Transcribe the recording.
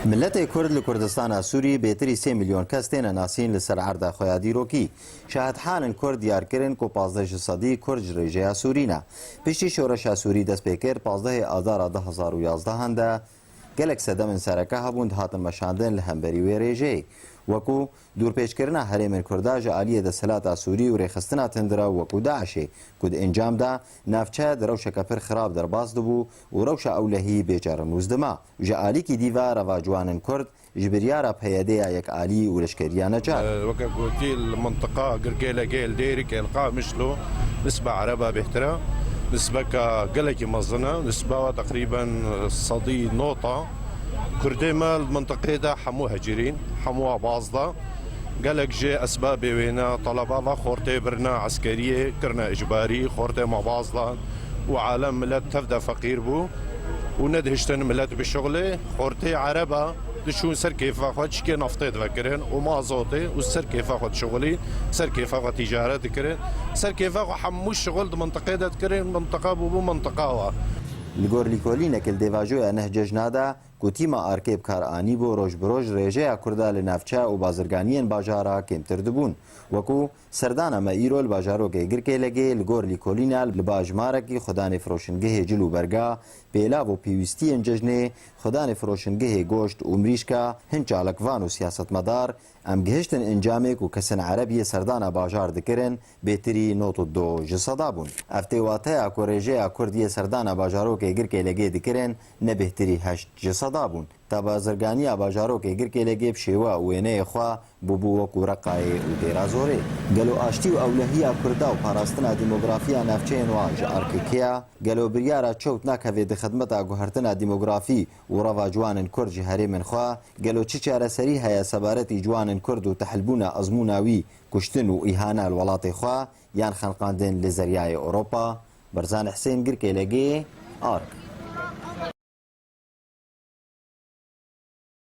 ملت کرد لکردستان سوری بهتری 3 میلیون کس تین ناسین لسر عرض خویادی روکی شاهد حان کرد دیار کرن کو 15 صدی کرد ریجه سورینا پشتی شورش سوری دست پیکر 15 آذار 2011 هنده گلک سدم سرکه هبوند هاتن مشاندن لهمبری و ریجه وکو دور پیشکرنا هرم کرداج عالیه د سلات سوری و رخصتنا تندرا وکو داعشه کود انجام دا نافچه دروش کفر خراب در باز دبو و روش اولهی بیچاره نوزدما جالی کی دیوا رواجوان کرد جبريارا بهيديا يك آلي ولشكريا نجار وكي المنطقة قرقيلة قيل ديري كيلقى مشلو نسبة عربة بهترا نسبة كقلقي مزنة نسبة تقريبا صدي نوطة كرديما المنطقة دا حمو هجرين حموها باصدة قالك جي أسباب وينا طلبة خورتي برنا عسكرية كرنا إجباري خورتي مع باصدة وعالم ملت تفدى فقير بو وندهشتن ملت بشغله خورتي عربة دشون سر كيفا خد شكي نفطي تفكرين وما زوتي وسر كيفا خد شغلي سر كيفا خد تجارة تكرين سر كيفا خد حموش شغل منطقة تكرين منطقة بو منطقة لگور لیکولینه که دیواجوی نهج جنادا کوتیما ارکیب کارانی بو روش بروج ریجه کرده لنافچه و بازرگانیین باجارا کمتر دبون وکو سردانا ما ایرول باجارو که گرکه لگه لگور لیکولینه لباجمارکی خدان فروشنگه جلو برگا بیلا و پیوستی انججنه خدان فروشنگه گوشت و مریشکا هنچالکوان و سیاست مدار ام گهشتن انجامک و کسن عربی سردانا باجار دکرن بهتری نوتو دو جسدا بون افتواته اکو ریجه کردی سردانا باجارو که گرکه لگه دکرن نه بهتری 8 جسدا بون تا بازرگانی باجارو که گرکه لگه بشیوا و اینه خوا بوبو وکو رقای و دیرازوره گلو آشتی و اولهی کردا و پاراستنا دیموگرافیا نفچین واج ارکیکیا گلو بریارا چوت نکوی د خدمت گوهرتنا دیموگرافی و روا جوان کرد جهری من خوا گلو چی چاره سری هيا سبارتی جوان کرد و تحلبونا ازموناوی کشتن و ایهانه الولات خوا یان خنقاندن لزریای اوروپا برزان حسین گرکه لگه آرک